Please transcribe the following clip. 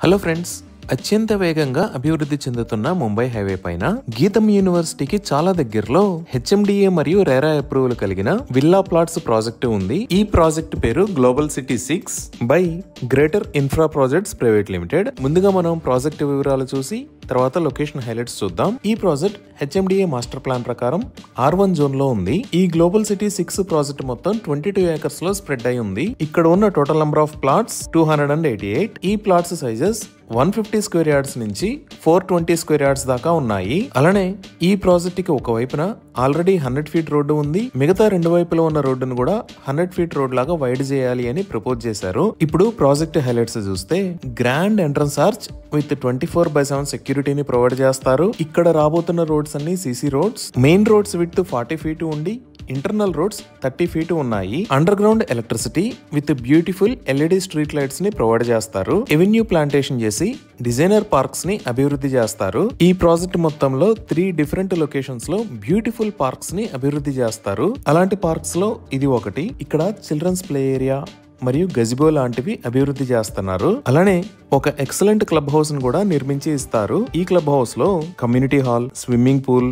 Hello friends, అత్యంత వేగంగా అభివృద్ధి చెందుతున్న ముంబై హైవే పైన గీతం యూనివర్సిటీకి చాలా దగ్గరలో హెచ్ఎండిఏ మరియు రేరా అప్రూవల్ కలిగిన విల్లా ప్లాట్స్ ప్రాజెక్టు ఉంది. ఈ ప్రాజెక్టు పేరు global city 6 by greater infra projects private limited. ముందుగా మనం ప్రాజెక్టు వివరాలు చూసి తర్వాత లొకేషన్ హైలైట్స్ చూద్దాం. ఈ ప్రాజెక్ట్ హెచ్ఎండిఏ మాస్టర్ ప్లాన్ ప్రకారం R1 జోన్ లో ఉంది. ఈ గ్లోబల్ సిటీ 6 ప్రాజెక్ట్ మొత్తం 22 ఏకర్స్ లో స్ప్రెడ్ అయి ఉంది. ఇక్కడ ఉన్న టోటల్ నంబర్ ఆఫ్ ప్లాట్స్ 288. ఈ ప్లాట్స్ సైజెస్ 150 స్క్వేర్ యార్డ్స్ నుంచి 420 స్క్వేర్ యార్డ్స్ దాకా ఉన్నాయి. అలానే ఈ ప్రాజెక్ట్ కి ఒక వైపున ఆల్రెడీ 100 ఫీట్ రోడ్డు ఉంది. మిగతా రెండు వైపులో ఉన్న రోడ్డును కూడా 100 ఫీట్ రోడ్ లాగా వైడ్ చేయాలి అని ప్రపోజ్ చేశారు. ఇప్పుడు ప్రాజెక్ట్ హైలైట్స్ చూస్తే గ్రాండ్ ఎంట్రన్స్ ఆర్చ్ విత్ 24/7 సెక్యూరిటీని ప్రొవైడ్ చేస్తారు. ఇక్కడ రాబోతున్న రోడ్స్ అన్ని CC roads. Main roads with 40 feet ఉండి ఇంటర్నల్ రోడ్స్ 30 ఫీట్ ఉన్నాయి. Under ground electricity with beautiful LED street lights ని ప్రొవైడ్ చేస్తారు. ఎవెన్యూ ప్లాంటేషన్ చేసి డిజైనర్ పార్క్స్ ని అభివృద్ధి చేస్తారు. ఈ ప్రాజెక్ట్ మొత్తంలో 3 డిఫరెంట్ లొకేషన్స్ లో బ్యూటిఫుల్ పార్క్స్ ని అభివృద్ధి చేస్తారు. అలాంటి పార్క్స్ లో ఇది ఒకటి. ఇక్కడ చిల్డ్రన్స్ ప్లే ఏరియా మరియు గజిబో లాంటివి అభివృద్ధి చేస్తున్నారు. అలానే ఒక ఎక్సలెంట్ క్లబ్ హౌస్ ను కూడా నిర్మించి ఇస్తారు. ఈ క్లబ్ హౌస్ లో కమ్యూనిటీ హాల్, స్విమ్మింగ్ పూల్,